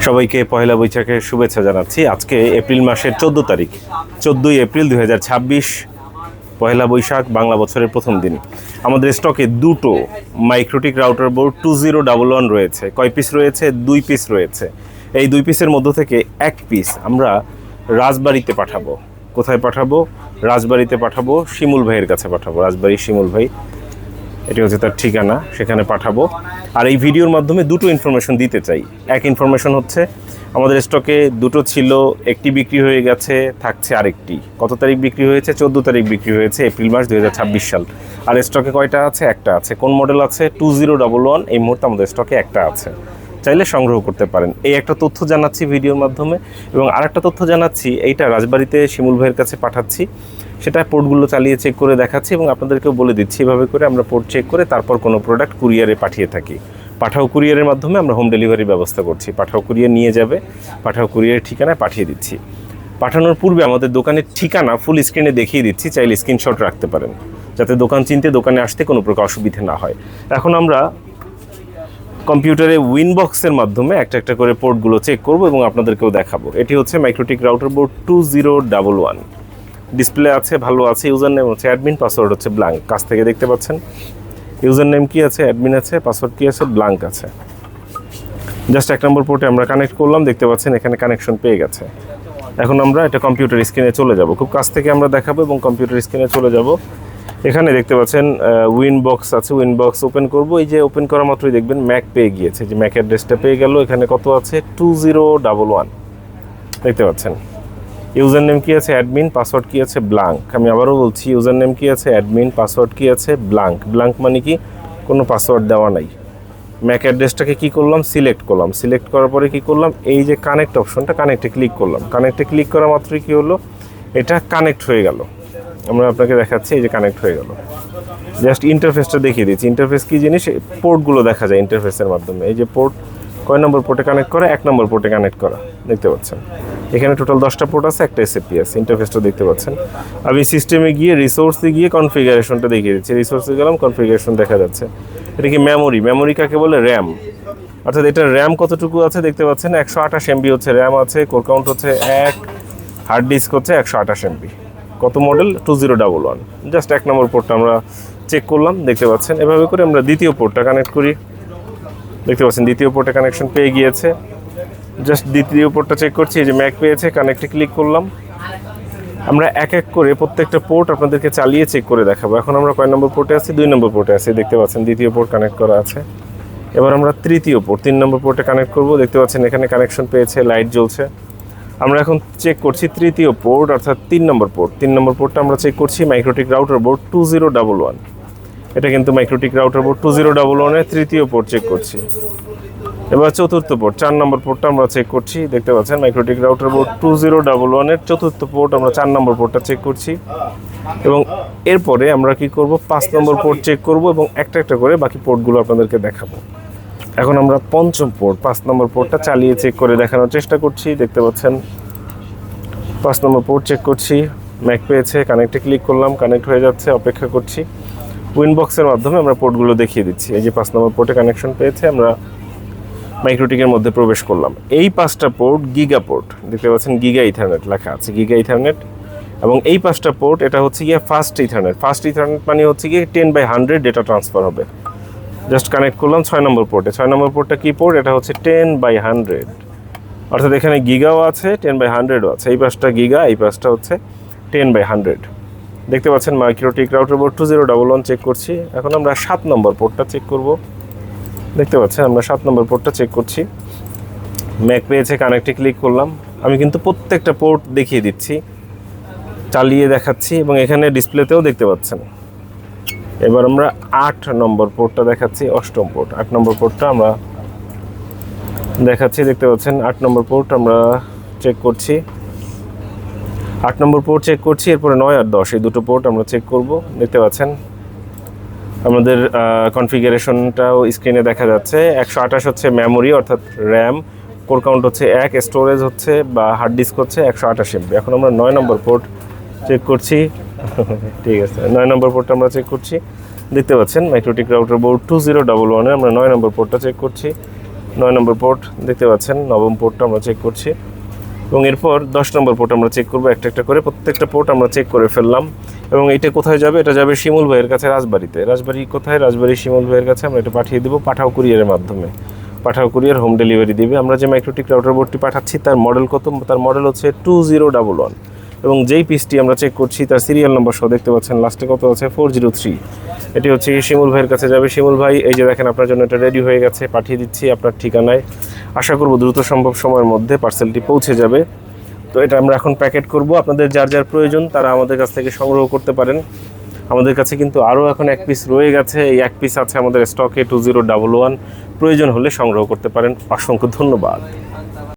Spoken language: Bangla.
সবাইকে পহেলা বৈশাখের শুভেচ্ছা জানাচ্ছি। আজকে এপ্রিল মাসের 14 তারিখ, 14ই এপ্রিল 2026, পহেলা বৈশাখ, বাংলা বছরের প্রথম দিন। আমাদের স্টকে দুটো মাইক্রোটিক রাউটার বোর্ড 2011 রয়েছে। কয় পিস রয়েছে? 2 পিস রয়েছে। এই 2 পিসের মধ্য থেকে 1 পিস আমরা রাজবাড়িতে পাঠাবো। কোথায় পাঠাবো? রাজবাড়িতে পাঠাবো, শিমুল ভাইয়ের কাছে পাঠাবো। রাজবাড়ি শিমুল ভাই, এটি হচ্ছে তার ঠিকানা, সেখানে পাঠাবো। আর এই ভিডিওর মাধ্যমে দুটো ইনফরমেশন দিতে চাই। এক ইনফরমেশন হচ্ছে আমাদের স্টকে দুটো ছিল, একটি বিক্রি হয়ে গেছে, থাকছে আরেকটি। কত তারিখ বিক্রি হয়েছে? 14 তারিখ বিক্রি হয়েছে, এপ্রিল মাস 2026 সাল। আর স্টকে কয়টা আছে? একটা আছে। কোন মডেল আছে? 2011। এই মুহূর্তে আমাদের স্টকে একটা আছে, চাইলে সংগ্রহ করতে পারেন। এই একটা তথ্য জানাচ্ছি ভিডিওর মাধ্যমে। এবং আরেকটা তথ্য জানাচ্ছি, এইটা রাজবাড়িতে শিমুল ভাইয়ের কাছে পাঠাচ্ছি, সেটা পোর্টগুলো চালিয়ে চেক করে দেখাচ্ছি এবং আপনাদেরকেও বলে দিচ্ছি এভাবে করে আমরা পোর্ট চেক করে তারপর কোনো প্রোডাক্ট কুরিয়ারে পাঠিয়ে থাকি। পাঠাও কুরিয়ারের মাধ্যমে আমরা হোম ডেলিভারির ব্যবস্থা করছি। পাঠাও কুরিয়ার নিয়ে যাবে, পাঠাও কুরিয়ারের ঠিকানায় পাঠিয়ে দিচ্ছি। পাঠানোর পূর্বে আমাদের দোকানের ঠিকানা ফুল স্ক্রিনে দেখিয়ে দিচ্ছি, চাইলে স্ক্রিনশট রাখতে পারেন, যাতে দোকান চিনতে, দোকানে আসতে কোনো প্রকার অসুবিধা না হয়। এখন আমরা কম্পিউটারে উইনবক্সের মাধ্যমে একটা একটা করে পোর্টগুলো চেক করব এবং আপনাদেরকেও দেখাবো। এটি হচ্ছে মাইক্রোটিক রাউটার বোর্ড 2011। ডিসপ্লে আছে, ভালো আছে। ইউজার নেম হচ্ছে অ্যাডমিন, পাসওয়ার্ড হচ্ছে ব্ল্যাঙ্ক। কাছ থেকে দেখতে পাচ্ছেন ইউজার নেম কি আছে, অ্যাডমিন আছে, পাসওয়ার্ড কি আছে, ব্ল্যাঙ্ক আছে। জাস্ট 1 নম্বর পোর্টে আমরা কানেক্ট করলাম, দেখতে পাচ্ছেন এখানে কানেকশন পেয়ে গেছে। এখন আমরা এটা কম্পিউটার স্ক্রিনে চলে যাব, খুব কাছ থেকে আমরা দেখাবো এবং কম্পিউটার স্ক্রিনে চলে যাব। এখানে দেখতে পাচ্ছেন উইনবক্স আছে, উইনবক্স ওপেন করব। এই যে ওপেন করা মাত্রই দেখবেন ম্যাক পেয়ে গিয়েছে, যে ম্যাক অ্যাড্রেসটা পেয়ে গেল। এখানে কত আছে? 2011 দেখতে পাচ্ছেন। ইউজার নেম কি আছে? অ্যাডমিন, পাসওয়ার্ড কি আছে? ব্ল্যাঙ্ক। আমি আবারও বলছি, ইউজার নেম কি আছে? অ্যাডমিন, পাসওয়ার্ড কি আছে? ব্ল্যাঙ্ক। ব্ল্যাঙ্ক মানে কি? কোনো পাসওয়ার্ড দেওয়া নাই। ম্যাক অ্যাড্রেসটাকে কী করলাম? সিলেক্ট করলাম। সিলেক্ট করার পরে কী করলাম? এই যে কানেক্ট অপশনটা, কানেক্টে ক্লিক করলাম। কানেক্টে ক্লিক করা মাত্রই কী হলো? এটা কানেক্ট হয়ে গেল। আমরা আপনাকে দেখাচ্ছি, এই যে কানেক্ট হয়ে গেল। জাস্ট ইন্টারফেসটা দেখিয়ে দিচ্ছি। ইন্টারফেস কী জিনিস? পোর্টগুলো দেখা যায় ইন্টারফেসের মাধ্যমে। এই যে পোর্ট, কয় নম্বর পোর্টে কানেক্ট করা? 1 নম্বর পোর্টে কানেক্ট করা, দেখতে পাচ্ছেন। এখানে টোটাল 10টা পোর্ট আছে, একটা এসএপি আছে। ইন্টারফেসটা দেখতে পাচ্ছেন। আমি সিস্টেমে গিয়ে রিসোর্সে গিয়ে কনফিগারেশনটা দেখিয়ে দিচ্ছি। রিসোর্সে গেলাম, কনফিগারেশন দেখা যাচ্ছে। এটা কি মেমোরি? মেমোরি কাকে বলে? র্যাম। অর্থাৎ এটা র্যাম কতটুকু আছে দেখতে পাচ্ছেন, 128 MB হচ্ছে র্যাম আছে। কোর কাউন্ট হচ্ছে 1, হার্ড ডিস্ক হচ্ছে 128 MB। কত মডেল? 2011। জাস্ট 1 নম্বর পোর্টটা আমরা চেক করলাম, দেখতে পাচ্ছেন। এভাবে করে আমরা দ্বিতীয় পোর্টটা কানেক্ট করি, দেখতে পাচ্ছেন দ্বিতীয় পোর্টে কানেকশন পেয়ে গিয়েছে। জাস্ট দ্বিতীয় পোর্টটা চেক করছি, এই যে ম্যাক পেয়েছে, কানেক্টে ক্লিক করলাম। আমরা এক এক করে প্রত্যেকটা পোর্ট আপনাদেরকে চালিয়ে চেক করে দেখাবো। এখন আমরা কয় নম্বর পোর্টে আছি? 2 নম্বর পোর্টে আছি, দেখতে পাচ্ছেন দ্বিতীয় পোর্ট কানেক্ট করা আছে। এবার আমরা তৃতীয় পোর্ট 3 নম্বর পোর্টে কানেক্ট করব, দেখতে পাচ্ছেন এখানে কানেকশন পেয়েছে, লাইট জ্বলছে। আমরা এখন চেক করছি তৃতীয় পোর্ট, অর্থাৎ 3 নম্বর পোর্ট। 3 নম্বর পোর্টটা আমরা চেক করছি মাইক্রোটিক রাউটার বোর্ড 2011। এটা কিন্তু মাইক্রোটিক রাউটার বোর্ড 2011-এর তৃতীয় পোর্ট চেক করছি। এবার চতুর্থ পোর্ট 4 নম্বর পোর্টটা আমরা চেক করছি, দেখতে পাচ্ছেন মাইক্রোটিক রাউটার বোর্ড 2011-এর চতুর্থ পোর্ট আমরা 4 নম্বর পোর্টটা চেক করছি। এবং এরপরে আমরা কি করব? 5 নম্বর পোর্ট চেক করব এবং একটা একটা করে বাকি পোর্টগুলো আপনাদেরকে দেখাবো। এখন আমরা পঞ্চম পোর্ট 5 নম্বর পোর্টটা চালিয়ে চেক করে দেখানোর চেষ্টা করছি, দেখতে পাচ্ছেন 5 নম্বর পোর্ট চেক করছি। ম্যাক পেয়েছে, কানেক্টে ক্লিক করলাম, কানেক্ট হয়ে যাচ্ছে, অপেক্ষা করছি। উইনবক্সের মাধ্যমে আমরা পোর্টগুলো দেখিয়ে দিচ্ছি। এই যে 5 নম্বর পোর্টে কানেকশন পেয়েছে, আমরা মাইক্রোটিকের মধ্যে প্রবেশ করলাম। এই 5টা পোর্ট গিগা পোর্ট, দেখতে পাচ্ছেন গিগা ইথারনেট লেখা আছে, গিগা ইথারনেট। এবং এই 5টা পোর্ট, এটা হচ্ছে গিয়ে ফাস্ট ইথারনেট। ফাস্ট ইথারনেট মানে হচ্ছে গিয়ে 10/100 ডেটা ট্রান্সফার হবে। জাস্ট কানেক্ট করলাম 6 নম্বর পোর্টে। 6 নম্বর পোর্টটা কি পোর্ট? এটা হচ্ছে 10/100, অর্থাৎ এখানে গিগাও আছে, 10/100ও আছে। এই 5টা গিগা, এই 5টা হচ্ছে 10/100। দেখতে পাচ্ছেন মাইক্রোটিক রাউটার বোর্ড 2011 চেক করছি। এখন আমরা 7 নম্বর পোর্টটা চেক করব, দেখতে পাচ্ছেন আমরা 7 নম্বর পোর্টটা চেক করছি। ম্যাক পেয়েছে, কানেক্টে ক্লিক করলাম। আমি কিন্তু প্রত্যেকটা পোর্ট দেখিয়ে দিচ্ছি, চালিয়ে দেখাচ্ছি এবং এখানে ডিসপ্লেতেও দেখতে পাচ্ছেন। এবার আমরা 8 নম্বর পোর্টটা দেখাচ্ছি, 8ম পোর্ট। 8 নম্বর পোর্টটা আমরা দেখাচ্ছি, দেখতে পাচ্ছেন 8 নম্বর পোর্ট আমরা চেক করছি। 8 নম্বর পোর্ট চেক করছি, এরপরে 9 আর 10 এই দুটো পোর্ট আমরা চেক করব। দেখতে পাচ্ছেন আমাদের কনফিগারেশনটাও স্ক্রিনে দেখা যাচ্ছে। 128 হচ্ছে মেমোরি, অর্থাৎ র্যাম। কোর কাউন্ট হচ্ছে 1, স্টোরেজ হচ্ছে বা হার্ড ডিস্ক হচ্ছে 128 MB। এখন আমরা 9 নম্বর পোর্ট চেক করছি, ঠিক আছে। 9 নম্বর পোর্টটা আমরা চেক করছি, দেখতে পাচ্ছেন মাইক্রোটিক রাউটার বোর্ড 2011-এ আমরা 9 নম্বর পোর্টটা চেক করছি। 9 নম্বর পোর্ট দেখতে পাচ্ছেন, নবম পোর্টটা আমরা চেক করছি এবং এরপর 10 নম্বর পোর্ট আমরা চেক করবো একটা একটা করে। প্রত্যেকটা পোর্ট আমরা চেক করে ফেললাম এবং এটা কোথায় যাবে? এটা যাবে শিমুল ভাইয়ের কাছে রাজবাড়িতে। রাজবাড়ি কোথায়? রাজবাড়ি শিমুল ভাইয়ের কাছে আমরা এটা পাঠিয়ে দেবো পাঠাও কুরিয়ারের মাধ্যমে। পাঠাও কুরিয়ার হোম ডেলিভারি দিবে। আমরা যে মাইক্রোটিক রাউটার বোর্ডটি পাঠাচ্ছি তার মডেল কত? তার মডেল হচ্ছে 2011 এবং যেই পিসটি আমরা চেক করছি তার সিরিয়াল নম্বর সহ দেখতে পাচ্ছেন লাস্টে কত আছে? 403। এটি হচ্ছে শিমুল ভাইয়ের কাছে যাবে। শিমুল ভাই এই যে দেখেন আপনার জন্য এটা রেডি হয়ে গেছে, পাঠিয়ে দিচ্ছি আপনার ঠিকানায়। আশা করব দ্রুত সম্ভব সময়ের মধ্যে পার্সেলটি পৌঁছে যাবে। তো এটা আমরা এখন প্যাকেট করব। আপনাদের যার যার প্রয়োজন তারা আমাদের কাছ থেকে সংগ্রহ করতে পারেন। আমাদের কাছে কিন্তু আরও এখন এক পিস রয়ে গেছে, এই এক পিস আছে আমাদের স্টকে 2011। প্রয়োজন হলে সংগ্রহ করতে পারেন। অসংখ্য ধন্যবাদ।